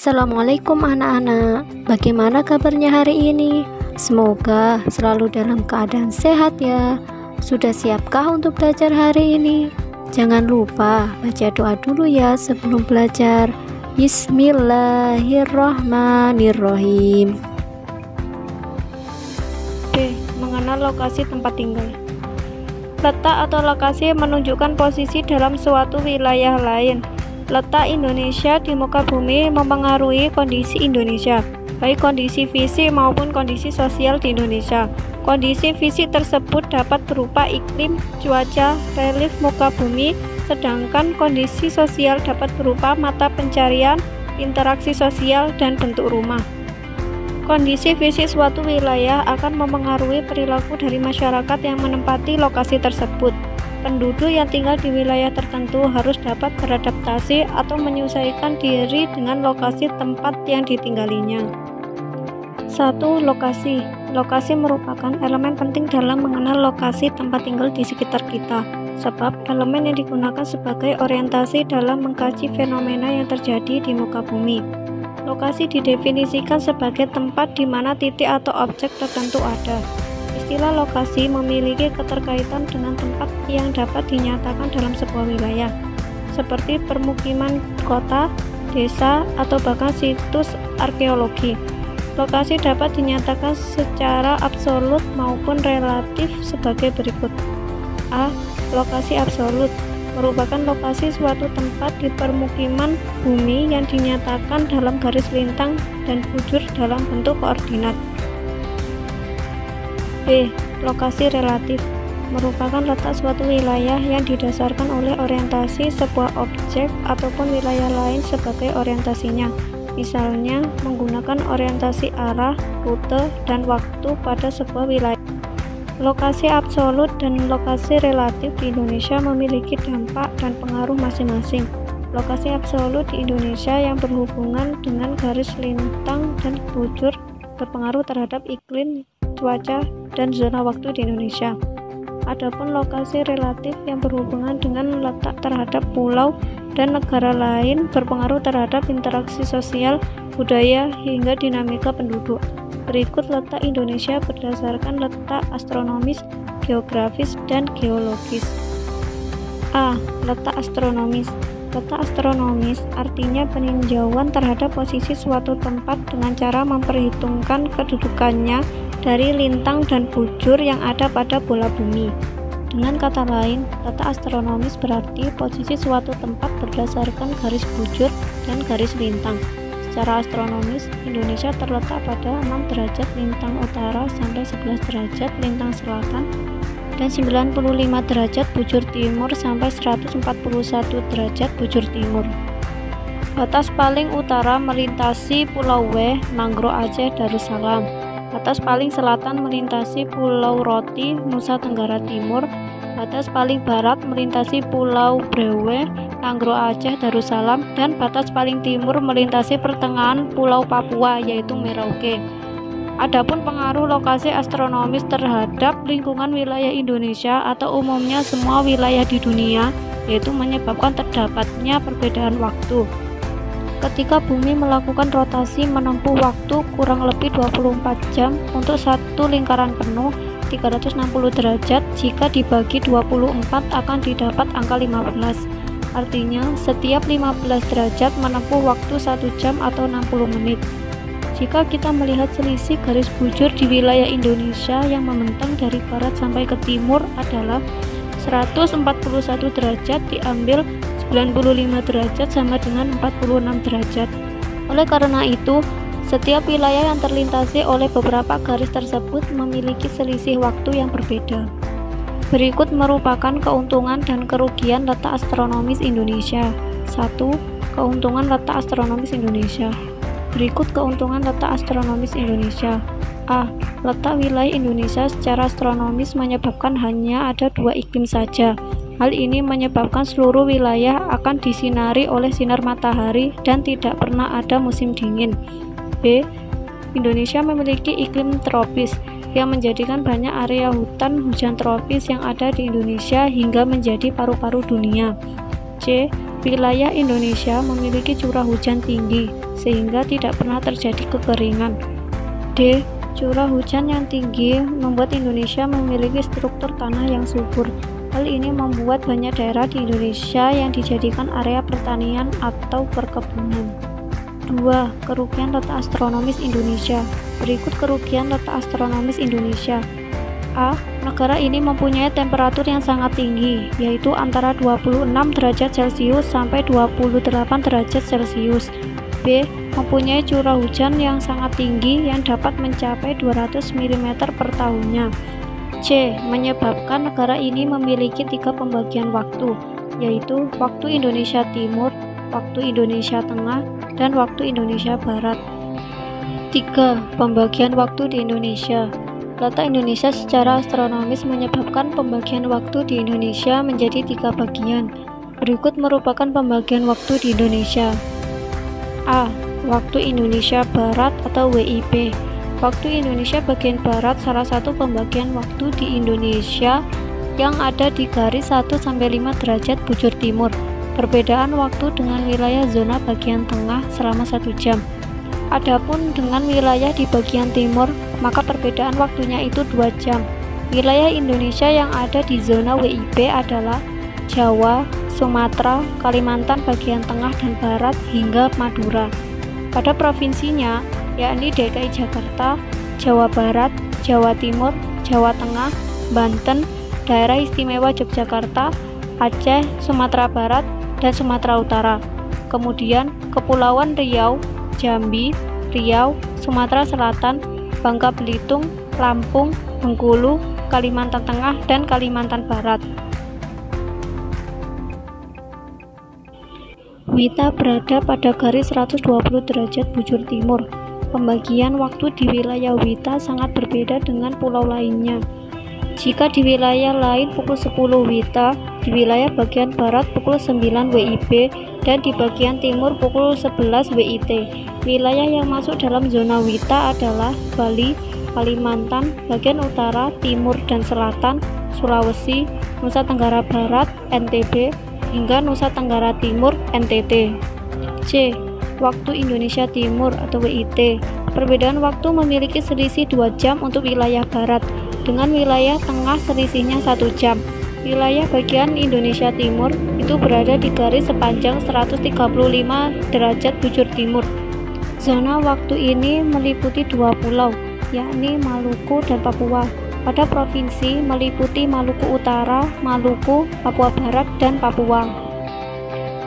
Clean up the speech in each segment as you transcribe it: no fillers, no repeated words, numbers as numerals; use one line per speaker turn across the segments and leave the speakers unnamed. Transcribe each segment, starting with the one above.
Assalamualaikum anak-anak, bagaimana kabarnya hari ini? Semoga selalu dalam keadaan sehat ya. Sudah siapkah untuk belajar hari ini? Jangan lupa baca doa dulu ya sebelum belajar. Bismillahirrahmanirrahim.
B. Mengenal lokasi tempat tinggal. Letak atau lokasi menunjukkan posisi dalam suatu wilayah lain. Letak Indonesia di muka bumi mempengaruhi kondisi Indonesia, baik kondisi fisik maupun kondisi sosial di Indonesia. Kondisi fisik tersebut dapat berupa iklim, cuaca, relief muka bumi, sedangkan kondisi sosial dapat berupa mata pencarian, interaksi sosial, dan bentuk rumah. Kondisi fisik suatu wilayah akan mempengaruhi perilaku dari masyarakat yang menempati lokasi tersebut. Penduduk yang tinggal di wilayah tertentu harus dapat beradaptasi atau menyesuaikan diri dengan lokasi tempat yang ditinggalinya. 1. Lokasi. Lokasi merupakan elemen penting dalam mengenal lokasi tempat tinggal di sekitar kita, sebab elemen yang digunakan sebagai orientasi dalam mengkaji fenomena yang terjadi di muka bumi. Lokasi didefinisikan sebagai tempat di mana titik atau objek tertentu ada. Istilah lokasi memiliki keterkaitan dengan tempat yang dapat dinyatakan dalam sebuah wilayah, seperti permukiman kota, desa, atau bahkan situs arkeologi. Lokasi dapat dinyatakan secara absolut maupun relatif sebagai berikut. A. Lokasi absolut merupakan lokasi suatu tempat di permukiman bumi yang dinyatakan dalam garis lintang dan bujur dalam bentuk koordinat. B. Lokasi relatif merupakan letak suatu wilayah yang didasarkan oleh orientasi sebuah objek ataupun wilayah lain sebagai orientasinya, misalnya menggunakan orientasi arah, rute, dan waktu pada sebuah wilayah. Lokasi absolut dan lokasi relatif di Indonesia memiliki dampak dan pengaruh masing-masing. Lokasi absolut di Indonesia yang berhubungan dengan garis lintang dan bujur berpengaruh terhadap iklim, cuaca, dan zona waktu di Indonesia. Adapun lokasi relatif yang berhubungan dengan letak terhadap pulau dan negara lain berpengaruh terhadap interaksi sosial, budaya, hingga dinamika penduduk. Berikut letak Indonesia berdasarkan letak astronomis, geografis, dan geologis. A. Letak astronomis. Letak astronomis artinya peninjauan terhadap posisi suatu tempat dengan cara memperhitungkan kedudukannya dari lintang dan bujur yang ada pada bola bumi. Dengan kata lain, letak astronomis berarti posisi suatu tempat berdasarkan garis bujur dan garis lintang. Secara astronomis, Indonesia terletak pada 6 derajat lintang utara sampai 11 derajat lintang selatan dan 95 derajat bujur timur sampai 141 derajat bujur timur. Batas paling utara melintasi Pulau W, Nanggro Aceh, Darussalam. Batas paling selatan melintasi Pulau Roti, Nusa Tenggara Timur. Batas paling barat melintasi Pulau Brewe, Nanggro Aceh, Darussalam, dan batas paling timur melintasi pertengahan Pulau Papua, yaitu Merauke. Adapun pengaruh lokasi astronomis terhadap lingkungan wilayah Indonesia atau umumnya semua wilayah di dunia, yaitu menyebabkan terdapatnya perbedaan waktu. Ketika bumi melakukan rotasi menempuh waktu kurang lebih 24 jam untuk satu lingkaran penuh 360 derajat, jika dibagi 24 akan didapat angka 15. Artinya, setiap 15 derajat menempuh waktu 1 jam atau 60 menit. Jika kita melihat selisih garis bujur di wilayah Indonesia yang membentang dari barat sampai ke timur adalah 141 derajat diambil 95 derajat sama dengan 46 derajat. Oleh karena itu, setiap wilayah yang terlintasi oleh beberapa garis tersebut memiliki selisih waktu yang berbeda. Berikut merupakan keuntungan dan kerugian letak astronomis Indonesia. 1. Keuntungan letak astronomis Indonesia. Berikut keuntungan letak astronomis Indonesia. A. Letak wilayah Indonesia secara astronomis menyebabkan hanya ada 2 iklim saja. Hal ini menyebabkan seluruh wilayah akan disinari oleh sinar matahari dan tidak pernah ada musim dingin. B. Indonesia memiliki iklim tropis yang menjadikan banyak area hutan hujan tropis yang ada di Indonesia hingga menjadi paru-paru dunia. C. Wilayah Indonesia memiliki curah hujan tinggi, sehingga tidak pernah terjadi kekeringan. D. Curah hujan yang tinggi membuat Indonesia memiliki struktur tanah yang subur. Hal ini membuat banyak daerah di Indonesia yang dijadikan area pertanian atau perkebunan. 2. Kerugian letak astronomis Indonesia. Berikut kerugian letak astronomis Indonesia. A. Negara ini mempunyai temperatur yang sangat tinggi, yaitu antara 26 derajat Celcius sampai 28 derajat Celcius. B. Mempunyai curah hujan yang sangat tinggi yang dapat mencapai 200 mm per tahunnya. C. Menyebabkan negara ini memiliki 3 pembagian waktu, yaitu waktu Indonesia Timur, waktu Indonesia Tengah, dan waktu Indonesia Barat. 3. Pembagian waktu di Indonesia. Letak Indonesia secara astronomis menyebabkan pembagian waktu di Indonesia menjadi 3 bagian. Berikut merupakan pembagian waktu di Indonesia. A. Waktu Indonesia Barat atau WIB. Waktu Indonesia bagian Barat salah satu pembagian waktu di Indonesia yang ada di garis 1-5 derajat bujur timur. Perbedaan waktu dengan wilayah zona bagian tengah selama 1 jam. Adapun dengan wilayah di bagian timur, maka perbedaan waktunya itu 2 jam. Wilayah Indonesia yang ada di zona WIB adalah Jawa, Sumatera, Kalimantan bagian tengah dan barat hingga Madura. Pada provinsinya, yakni DKI Jakarta, Jawa Barat, Jawa Timur, Jawa Tengah, Banten, Daerah Istimewa Yogyakarta, Aceh, Sumatera Barat, dan Sumatera Utara. Kemudian Kepulauan Riau, Jambi, Riau, Sumatera Selatan, Bangka Belitung, Lampung, Bengkulu, Kalimantan Tengah, dan Kalimantan Barat. Wita berada pada garis 120 derajat bujur timur. Pembagian waktu di wilayah Wita sangat berbeda dengan pulau lainnya. Jika di wilayah lain pukul 10 Wita, di wilayah bagian barat pukul 9 WIB, dan di bagian timur pukul 11 WIT. Wilayah yang masuk dalam zona Wita adalah Bali, Kalimantan, bagian utara, timur, dan selatan, Sulawesi, Nusa Tenggara Barat, NTB, hingga Nusa Tenggara Timur, NTT. C. Waktu Indonesia Timur atau WIT. Perbedaan waktu memiliki selisih 2 jam untuk wilayah barat, dengan wilayah tengah selisihnya 1 jam. Wilayah bagian Indonesia Timur itu berada di garis sepanjang 135 derajat bujur timur. Zona waktu ini meliputi 2 pulau, yakni Maluku dan Papua. Pada provinsi meliputi Maluku Utara, Maluku, Papua Barat, dan Papua.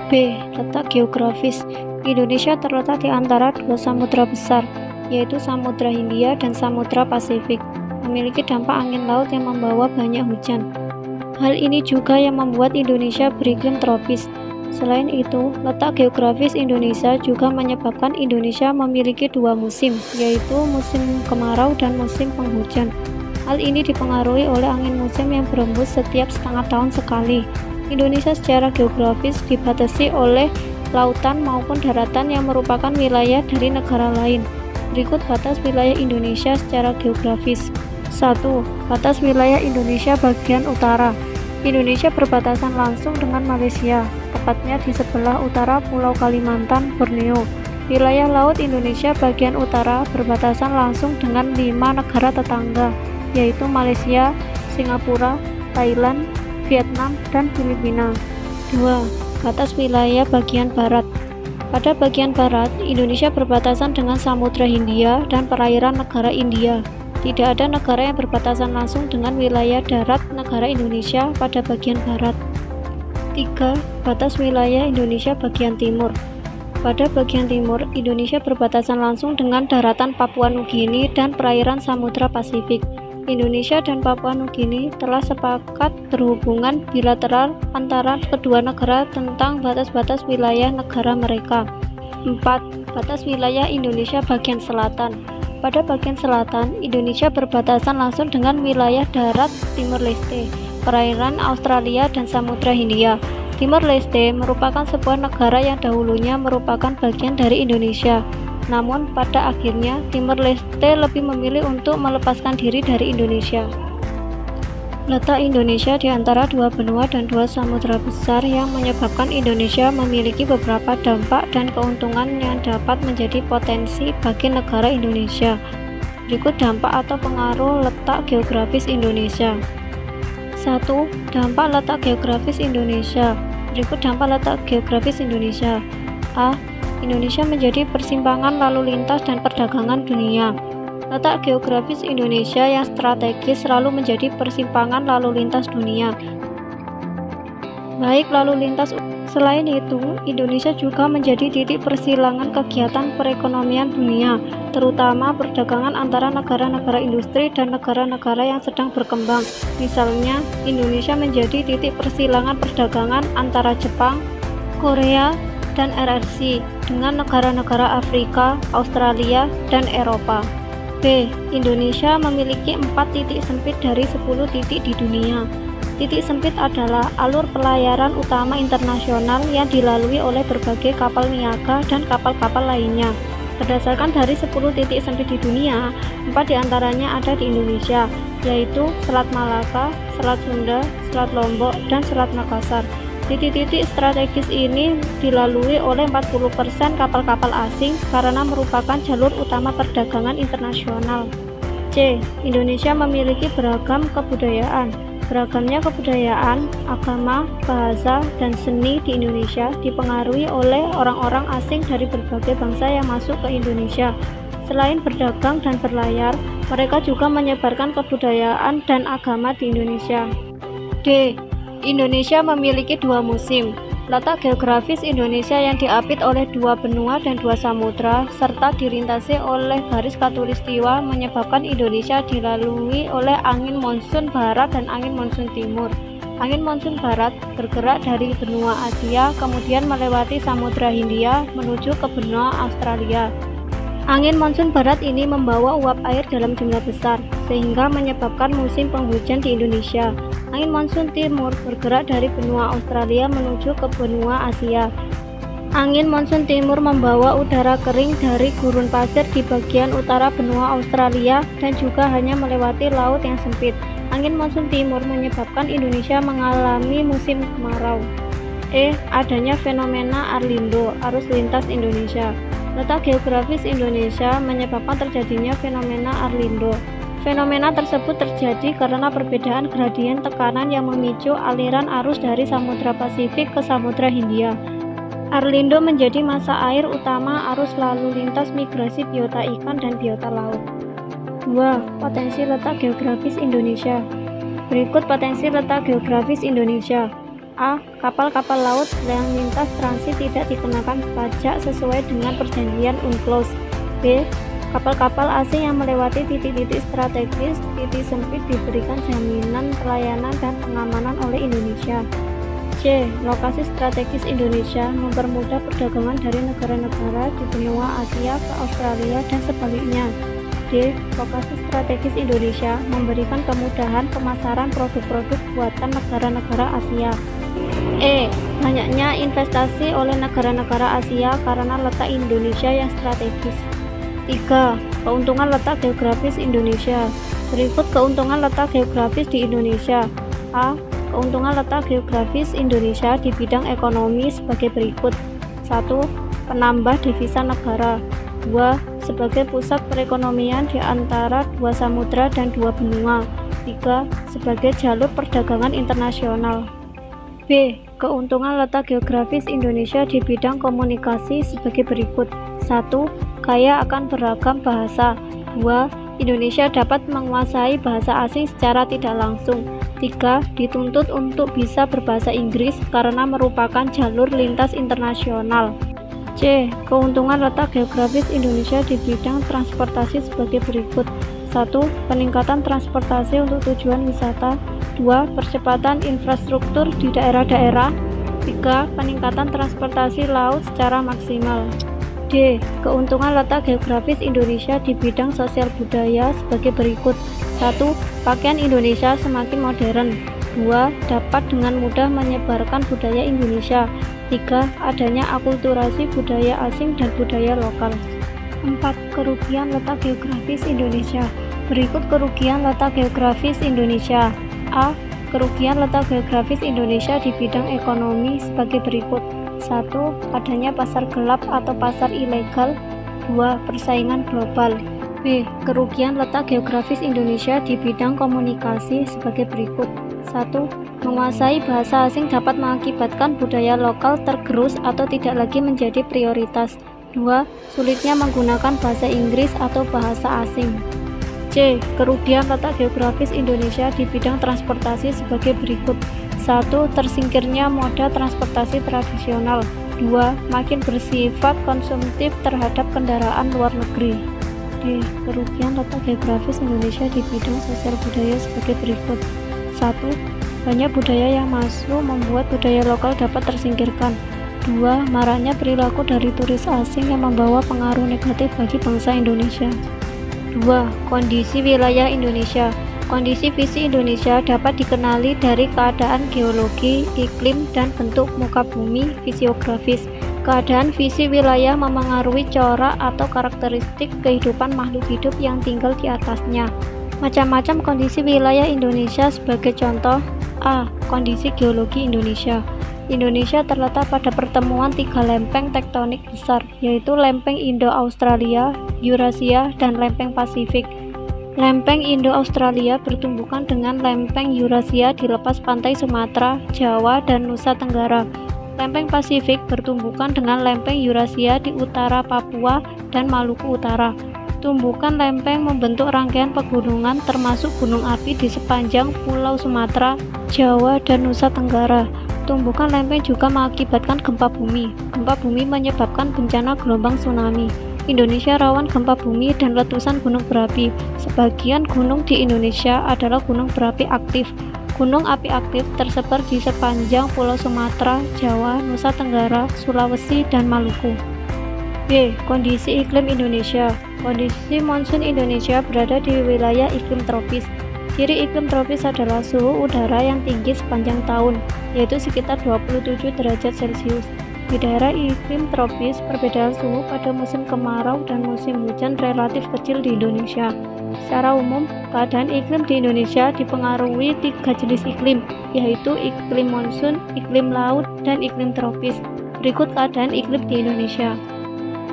B. Letak geografis. Indonesia terletak di antara 2 samudra besar, yaitu Samudra Hindia dan Samudra Pasifik. Memiliki dampak angin laut yang membawa banyak hujan. Hal ini juga yang membuat Indonesia beriklim tropis. Selain itu, letak geografis Indonesia juga menyebabkan Indonesia memiliki 2 musim, yaitu musim kemarau dan musim penghujan. Hal ini dipengaruhi oleh angin musim yang berembus setiap setengah tahun sekali. Indonesia secara geografis dibatasi oleh lautan maupun daratan yang merupakan wilayah dari negara lain. Berikut batas wilayah Indonesia secara geografis. 1. Batas wilayah Indonesia bagian utara. Indonesia berbatasan langsung dengan Malaysia, tepatnya di sebelah utara Pulau Kalimantan, Borneo. Wilayah laut Indonesia bagian utara berbatasan langsung dengan 5 negara tetangga, yaitu Malaysia, Singapura, Thailand, Vietnam, dan Filipina. 2. Batas wilayah bagian barat. Pada bagian barat, Indonesia berbatasan dengan Samudra Hindia dan perairan negara India. Tidak ada negara yang berbatasan langsung dengan wilayah darat negara Indonesia pada bagian barat. 3. Batas wilayah Indonesia bagian timur. Pada bagian timur, Indonesia berbatasan langsung dengan daratan Papua Nugini dan perairan Samudra Pasifik. Indonesia dan Papua Nugini telah sepakat berhubungan bilateral antara kedua negara tentang batas-batas wilayah negara mereka. 4. Batas wilayah Indonesia bagian selatan. Pada bagian selatan, Indonesia berbatasan langsung dengan wilayah darat Timur Leste, perairan Australia, dan Samudra Hindia. Timur Leste merupakan sebuah negara yang dahulunya merupakan bagian dari Indonesia. Namun, pada akhirnya, Timur Leste lebih memilih untuk melepaskan diri dari Indonesia. Letak Indonesia di antara dua benua dan dua samudra besar yang menyebabkan Indonesia memiliki beberapa dampak dan keuntungan yang dapat menjadi potensi bagi negara Indonesia. Berikut dampak atau pengaruh letak geografis Indonesia. 1. Dampak letak geografis Indonesia. Berikut dampak letak geografis Indonesia. A. Indonesia menjadi persimpangan lalu lintas dan perdagangan dunia. Letak geografis Indonesia yang strategis selalu menjadi persimpangan lalu lintas dunia, baik lalu lintas. Selain itu, Indonesia juga menjadi titik persilangan kegiatan perekonomian dunia, terutama perdagangan antara negara-negara industri dan negara-negara yang sedang berkembang. Misalnya, Indonesia menjadi titik persilangan perdagangan antara Jepang, Korea, dan RRC dengan negara-negara Afrika, Australia, dan Eropa. B. Indonesia memiliki 4 titik sempit dari 10 titik di dunia. Titik sempit adalah alur pelayaran utama internasional yang dilalui oleh berbagai kapal niaga dan kapal-kapal lainnya. Berdasarkan dari 10 titik sempit di dunia, 4 diantaranya ada di Indonesia, yaitu Selat Malaka, Selat Sunda, Selat Lombok, dan Selat Makassar. Titik-titik strategis ini dilalui oleh 40% kapal-kapal asing karena merupakan jalur utama perdagangan internasional. C. Indonesia memiliki beragam kebudayaan. Beragamnya kebudayaan, agama, bahasa, dan seni di Indonesia dipengaruhi oleh orang-orang asing dari berbagai bangsa yang masuk ke Indonesia. Selain berdagang dan berlayar, mereka juga menyebarkan kebudayaan dan agama di Indonesia. D. Indonesia memiliki 2 musim. Letak geografis Indonesia yang diapit oleh 2 benua dan 2 samudra, serta dirintasi oleh garis khatulistiwa menyebabkan Indonesia dilalui oleh angin monsun barat dan angin monsun timur. Angin monsun barat bergerak dari benua Asia, kemudian melewati Samudra Hindia menuju ke benua Australia. Angin monsun barat ini membawa uap air dalam jumlah besar, sehingga menyebabkan musim penghujan di Indonesia. Angin monsun timur bergerak dari benua Australia menuju ke benua Asia. Angin monsun timur membawa udara kering dari gurun pasir di bagian utara benua Australia dan juga hanya melewati laut yang sempit. Angin monsun timur menyebabkan Indonesia mengalami musim kemarau. E. Adanya fenomena Arlindo, arus lintas Indonesia. Letak geografis Indonesia menyebabkan terjadinya fenomena Arlindo. Fenomena tersebut terjadi karena perbedaan gradien tekanan yang memicu aliran arus dari Samudra Pasifik ke Samudra Hindia. Arlindo menjadi masa air utama arus lalu lintas migrasi biota ikan dan biota laut. 2. Potensi letak geografis Indonesia. Berikut potensi letak geografis Indonesia. A. Kapal-kapal laut yang lintas transit tidak dikenakan pajak sesuai dengan perjanjian UNCLOS. B. Kapal-kapal asing yang melewati titik-titik strategis, titik sempit diberikan jaminan pelayanan dan pengamanan oleh Indonesia. C. Lokasi strategis Indonesia mempermudah perdagangan dari negara-negara di benua Asia ke Australia dan sebaliknya. D. Lokasi strategis Indonesia memberikan kemudahan pemasaran produk-produk buatan negara-negara Asia. E. Banyaknya investasi oleh negara-negara Asia karena letak Indonesia yang strategis. 3. Keuntungan letak geografis Indonesia. Berikut keuntungan letak geografis di Indonesia. A. Keuntungan letak geografis Indonesia di bidang ekonomi sebagai berikut. 1. Penambah devisa negara. 2. Sebagai pusat perekonomian di antara 2 samudra dan 2 benua. 3. Sebagai jalur perdagangan internasional. B. Keuntungan letak geografis Indonesia di bidang komunikasi sebagai berikut. 1. Kaya akan beragam bahasa. 2. Indonesia dapat menguasai bahasa asing secara tidak langsung. 3. Dituntut untuk bisa berbahasa Inggris karena merupakan jalur lintas internasional. C. Keuntungan letak geografis Indonesia di bidang transportasi sebagai berikut. 1. Peningkatan transportasi untuk tujuan wisata. 2. Percepatan infrastruktur di daerah-daerah. 3. Peningkatan transportasi laut secara maksimal. D. Keuntungan letak geografis Indonesia di bidang sosial budaya sebagai berikut. 1. Pakaian Indonesia semakin modern. 2. Dapat dengan mudah menyebarkan budaya Indonesia. 3. Adanya akulturasi budaya asing dan budaya lokal. 4. Kerugian letak geografis Indonesia. Berikut kerugian letak geografis Indonesia. A. Kerugian letak geografis Indonesia di bidang ekonomi sebagai berikut. 1. Adanya pasar gelap atau pasar ilegal. 2. Persaingan global. B. Kerugian letak geografis Indonesia di bidang komunikasi sebagai berikut. 1. Menguasai bahasa asing dapat mengakibatkan budaya lokal tergerus atau tidak lagi menjadi prioritas. 2. Sulitnya menggunakan bahasa Inggris atau bahasa asing. C. Kerugian letak geografis Indonesia di bidang transportasi sebagai berikut. 1. Tersingkirnya moda transportasi tradisional. 2. Makin bersifat konsumtif terhadap kendaraan luar negeri. D. Kerugian letak geografis Indonesia di bidang sosial budaya sebagai berikut. 1. Banyak budaya yang masuk membuat budaya lokal dapat tersingkirkan. 2. Maraknya perilaku dari turis asing yang membawa pengaruh negatif bagi bangsa Indonesia. 2. Kondisi wilayah Indonesia. Kondisi visi Indonesia dapat dikenali dari keadaan geologi, iklim, dan bentuk muka bumi fisiografis. Keadaan visi wilayah memengaruhi corak atau karakteristik kehidupan makhluk hidup yang tinggal di atasnya. Macam-macam kondisi wilayah Indonesia sebagai contoh. A. Kondisi geologi Indonesia. Indonesia terletak pada pertemuan 3 lempeng tektonik besar, yaitu lempeng Indo-Australia, Eurasia, dan lempeng Pasifik. Lempeng Indo-Australia bertumbukan dengan lempeng Eurasia di lepas pantai Sumatera, Jawa, dan Nusa Tenggara. Lempeng Pasifik bertumbukan dengan lempeng Eurasia di utara Papua dan Maluku Utara. Tumbukan lempeng membentuk rangkaian pegunungan termasuk gunung api di sepanjang Pulau Sumatera, Jawa, dan Nusa Tenggara. Tumbukan lempeng juga mengakibatkan gempa bumi. Gempa bumi menyebabkan bencana gelombang tsunami. Indonesia rawan gempa bumi dan letusan gunung berapi. Sebagian gunung di Indonesia adalah gunung berapi aktif. Gunung api aktif tersebar di sepanjang Pulau Sumatera, Jawa, Nusa Tenggara, Sulawesi, dan Maluku. B. Kondisi iklim Indonesia. Kondisi monsun Indonesia berada di wilayah iklim tropis. Ciri iklim tropis adalah suhu udara yang tinggi sepanjang tahun, yaitu sekitar 27 derajat Celcius. Di daerah iklim tropis, perbedaan suhu pada musim kemarau dan musim hujan relatif kecil di Indonesia. Secara umum, keadaan iklim di Indonesia dipengaruhi 3 jenis iklim, yaitu iklim monsun, iklim laut, dan iklim tropis. Berikut keadaan iklim di Indonesia.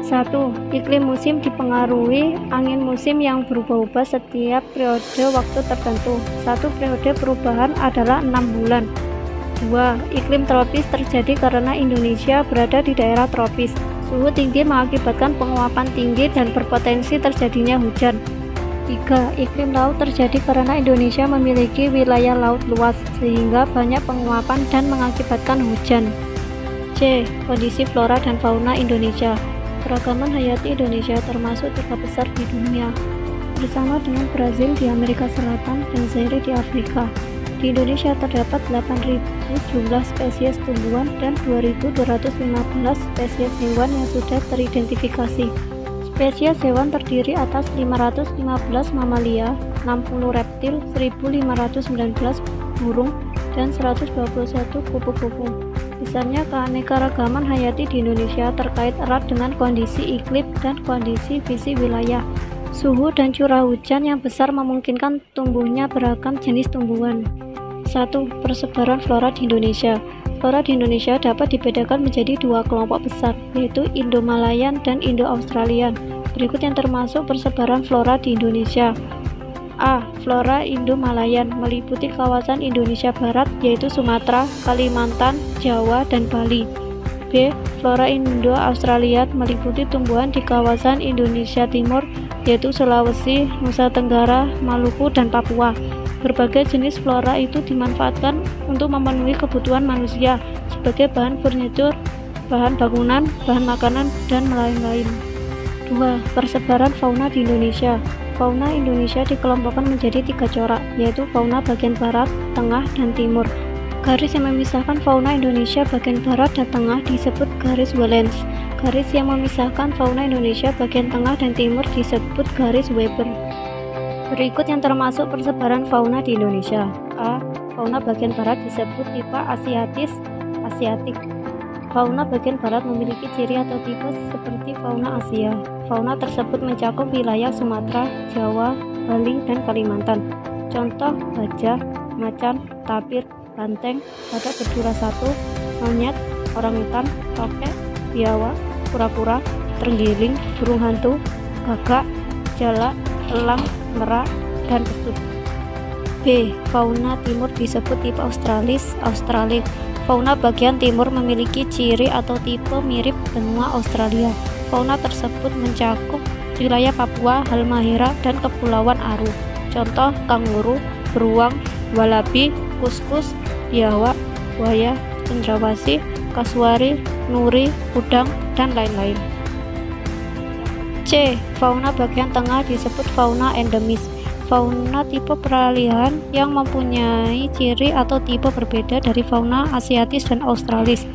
1. Iklim musim dipengaruhi angin musim yang berubah-ubah setiap periode waktu tertentu. Satu periode perubahan adalah 6 bulan. 2. Iklim tropis terjadi karena Indonesia berada di daerah tropis. Suhu tinggi mengakibatkan penguapan tinggi dan berpotensi terjadinya hujan. 3. Iklim laut terjadi karena Indonesia memiliki wilayah laut luas, sehingga banyak penguapan dan mengakibatkan hujan. C. Kondisi flora dan fauna Indonesia. Keragaman hayati Indonesia termasuk 3 besar di dunia, bersama dengan Brazil di Amerika Selatan dan Zaire di Afrika. Di Indonesia terdapat 8.000 jumlah spesies tumbuhan dan 2.215 spesies hewan yang sudah teridentifikasi. Spesies hewan terdiri atas 515 mamalia, 60 reptil, 1.519 burung, dan 121 kupu-kupu. Besarnya keanekaragaman hayati di Indonesia terkait erat dengan kondisi iklim dan kondisi visi wilayah. Suhu dan curah hujan yang besar memungkinkan tumbuhnya beragam jenis tumbuhan. 1. Persebaran flora di Indonesia. Flora di Indonesia dapat dibedakan menjadi 2 kelompok besar, yaitu Indo-Malayan dan Indo-Australian. Berikut yang termasuk persebaran flora di Indonesia. A. Flora Indo-Malayan meliputi kawasan Indonesia Barat, yaitu Sumatera, Kalimantan, Jawa, dan Bali. B. Flora Indo-Australian meliputi tumbuhan di kawasan Indonesia Timur, yaitu Sulawesi, Nusa Tenggara, Maluku, dan Papua. Berbagai jenis flora itu dimanfaatkan untuk memenuhi kebutuhan manusia sebagai bahan furnitur, bahan bangunan, bahan makanan, dan lain-lain. 2. Persebaran fauna di Indonesia. Fauna Indonesia dikelompokkan menjadi 3 corak, yaitu fauna bagian barat, tengah, dan timur. Garis yang memisahkan fauna Indonesia bagian barat dan tengah disebut garis Wallace. Garis yang memisahkan fauna Indonesia bagian tengah dan timur disebut garis Weber. Berikut yang termasuk persebaran fauna di Indonesia. A. Fauna bagian barat disebut tipe asiatik. Fauna bagian barat memiliki ciri atau tipe seperti fauna Asia. Fauna tersebut mencakup wilayah Sumatera, Jawa, Bali, dan Kalimantan. Contoh: gajah, macan, tapir, banteng, badak berdura satu, monyet, orangutan, tokek, biawak, kura-kura, terenggiling, burung hantu, gagak, jalak, elang, merak, dan pesut. B. Fauna timur disebut tipe australis. Fauna bagian timur memiliki ciri atau tipe mirip benua Australia. Fauna tersebut mencakup wilayah Papua, Halmahera, dan Kepulauan Aru. Contoh kanguru, beruang, walabi, kuskus, biawak, buaya, cendrawasih, kasuari, nuri, udang, dan lain-lain. C. Fauna bagian tengah disebut fauna endemis. Fauna tipe peralihan yang mempunyai ciri atau tipe berbeda dari fauna asiatis dan australis.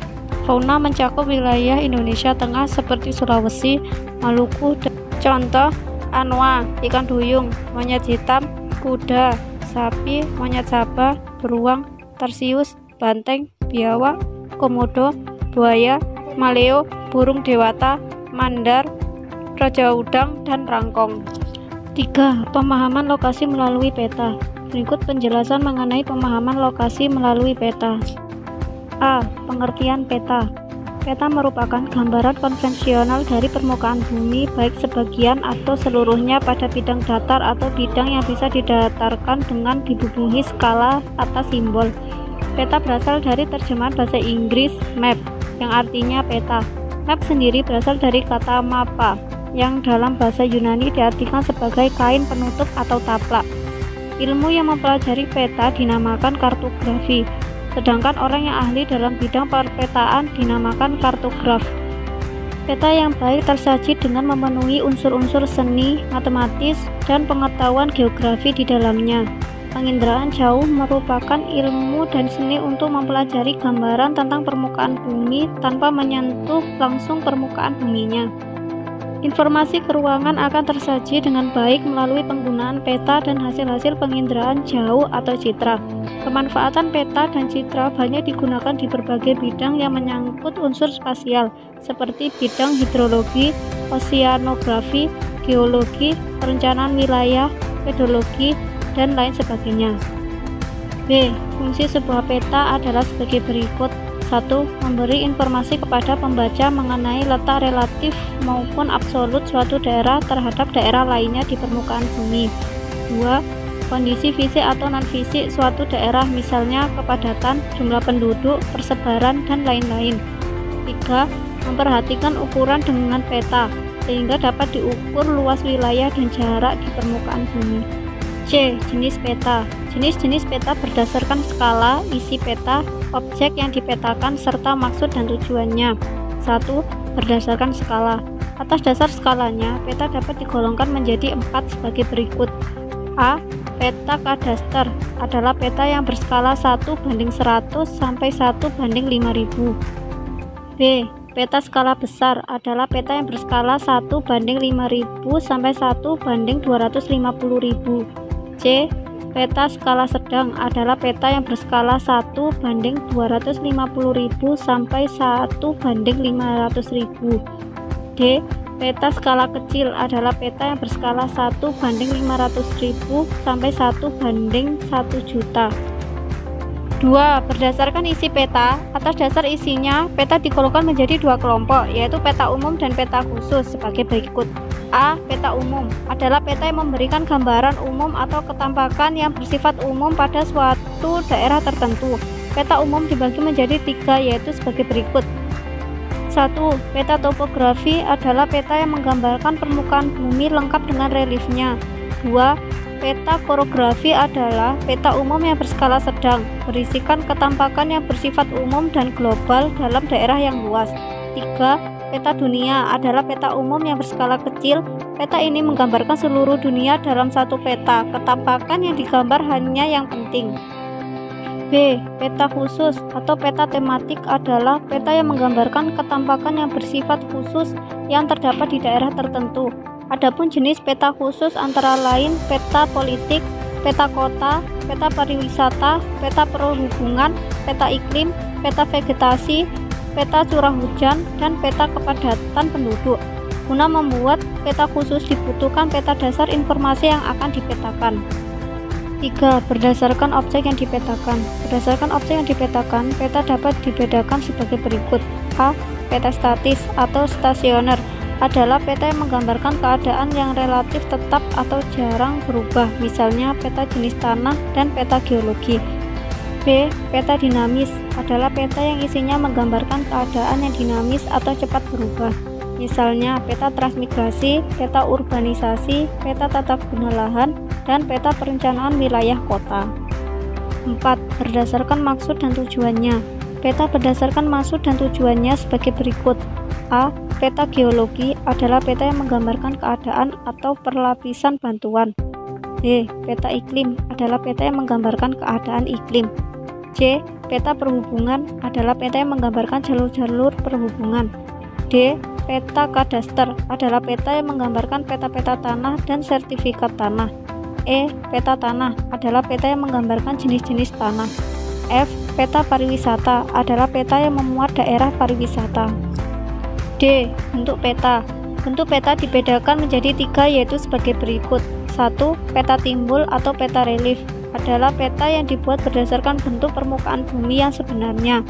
Fauna mencakup wilayah Indonesia Tengah seperti Sulawesi, Maluku, contoh anoa, ikan duyung, monyet hitam, kuda, sapi, monyet sabah, beruang, tarsius, banteng, biawak, komodo, buaya, maleo, burung dewata, mandar, raja udang, dan rangkong. 3. Pemahaman lokasi melalui peta. Berikut penjelasan mengenai pemahaman lokasi melalui peta. A. Pengertian peta. Peta merupakan gambaran konvensional dari permukaan bumi, baik sebagian atau seluruhnya pada bidang datar atau bidang yang bisa didatarkan dengan dibubuhi skala atas simbol. Peta berasal dari terjemahan bahasa Inggris map, yang artinya peta. Map sendiri berasal dari kata mapa, yang dalam bahasa Yunani diartikan sebagai kain penutup atau taplak. Ilmu yang mempelajari peta dinamakan kartografi, sedangkan orang yang ahli dalam bidang perpetaan dinamakan kartograf. Peta yang baik tersaji dengan memenuhi unsur-unsur seni, matematis, dan pengetahuan geografi di dalamnya. Penginderaan jauh merupakan ilmu dan seni untuk mempelajari gambaran tentang permukaan bumi tanpa menyentuh langsung permukaan buminya. Informasi keruangan akan tersaji dengan baik melalui penggunaan peta dan hasil-hasil penginderaan jauh atau citra. Pemanfaatan peta dan citra banyak digunakan di berbagai bidang yang menyangkut unsur spasial, seperti bidang hidrologi, oseanografi, geologi, perencanaan wilayah, pedologi, dan lain sebagainya. B. Fungsi sebuah peta adalah sebagai berikut. 1. Memberi informasi kepada pembaca mengenai letak relatif maupun absolut suatu daerah terhadap daerah lainnya di permukaan bumi. 2. Kondisi fisik atau non-fisik suatu daerah, misalnya kepadatan, jumlah penduduk, persebaran, dan lain-lain. 3. Memperhatikan ukuran dengan peta, sehingga dapat diukur luas wilayah dan jarak di permukaan bumi. C. Jenis peta. Jenis-jenis peta berdasarkan skala, isi peta, objek yang dipetakan, serta maksud dan tujuannya. 1. Berdasarkan skala. Atas dasar skalanya, peta dapat digolongkan menjadi 4 sebagai berikut. A. Peta kadaster adalah peta yang berskala 1:100 sampai 1:5000. B. Peta skala besar adalah peta yang berskala 1:5000 sampai 1:250.000. C. Peta skala sedang adalah peta yang berskala 1:250.000 sampai 1:500.000. D. Peta skala kecil adalah peta yang berskala 1:500.000 sampai 1:1.000.000. 2. Berdasarkan isi peta, atas dasar isinya, peta digolongkan menjadi 2 kelompok, yaitu peta umum dan peta khusus sebagai berikut. A. Peta umum adalah peta yang memberikan gambaran umum atau ketampakan yang bersifat umum pada suatu daerah tertentu. Peta umum dibagi menjadi 3, yaitu sebagai berikut. 1. Peta topografi adalah peta yang menggambarkan permukaan bumi lengkap dengan reliefnya. 2. Peta korografi adalah peta umum yang berskala sedang, berisikan ketampakan yang bersifat umum dan global dalam daerah yang luas. 3. Peta dunia adalah peta umum yang berskala kecil. Peta ini menggambarkan seluruh dunia dalam satu peta. Ketampakan yang digambar hanya yang penting. B. Peta khusus atau peta tematik adalah peta yang menggambarkan ketampakan yang bersifat khusus yang terdapat di daerah tertentu. Adapun jenis peta khusus antara lain peta politik, peta kota, peta pariwisata, peta perhubungan, peta iklim, peta vegetasi, peta curah hujan, dan peta kepadatan penduduk. Guna membuat peta khusus dibutuhkan peta dasar informasi yang akan dipetakan. 3. Berdasarkan objek yang dipetakan. Berdasarkan objek yang dipetakan, peta dapat dibedakan sebagai berikut. A. Peta statis atau stasioner adalah peta yang menggambarkan keadaan yang relatif tetap atau jarang berubah, misalnya peta jenis tanah dan peta geologi. B. Peta dinamis adalah peta yang isinya menggambarkan keadaan yang dinamis atau cepat berubah, misalnya peta transmigrasi, peta urbanisasi, peta tata guna lahan, dan peta perencanaan wilayah kota. 4. Berdasarkan maksud dan tujuannya. Peta berdasarkan maksud dan tujuannya sebagai berikut. A. Peta geologi adalah peta yang menggambarkan keadaan atau perlapisan bantuan. B. Peta iklim adalah peta yang menggambarkan keadaan iklim. C. Peta perhubungan adalah peta yang menggambarkan jalur-jalur perhubungan. D. Peta kadaster adalah peta yang menggambarkan peta-peta tanah dan sertifikat tanah. E. Peta tanah adalah peta yang menggambarkan jenis-jenis tanah. F. Peta pariwisata adalah peta yang memuat daerah pariwisata. D. Bentuk peta. Bentuk peta dibedakan menjadi 3, yaitu sebagai berikut. 1. Peta timbul atau peta relief adalah peta yang dibuat berdasarkan bentuk permukaan bumi yang sebenarnya.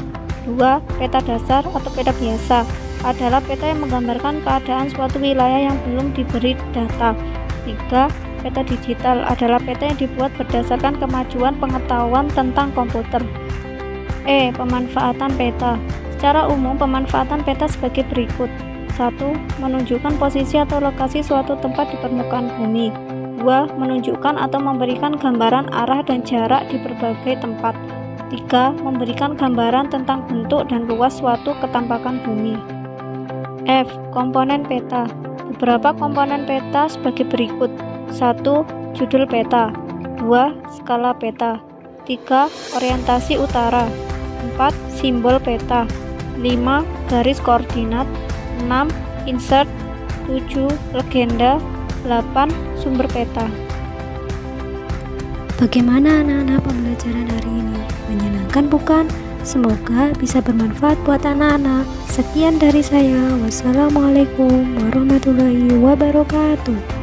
2. Peta dasar atau peta biasa adalah peta yang menggambarkan keadaan suatu wilayah yang belum diberi data. 3. Peta digital adalah peta yang dibuat berdasarkan kemajuan pengetahuan tentang komputer. E. Pemanfaatan peta. Secara umum, pemanfaatan peta sebagai berikut. 1. Menunjukkan posisi atau lokasi suatu tempat di permukaan bumi. 2. Menunjukkan atau memberikan gambaran arah dan jarak di berbagai tempat. 3. Memberikan gambaran tentang bentuk dan luas suatu ketampakan bumi. F. Komponen peta. Beberapa komponen peta sebagai berikut. 1. Judul peta. 2. Skala peta. 3. Orientasi utara. 4. Simbol peta. 5. Garis koordinat. 6. Insert. 7. Legenda. 8. Sumber peta.
Bagaimana anak-anak pembelajaran hari ini? Menyenangkan bukan? Semoga bisa bermanfaat buat anak-anak. Sekian dari saya. Wassalamualaikum warahmatullahi wabarakatuh.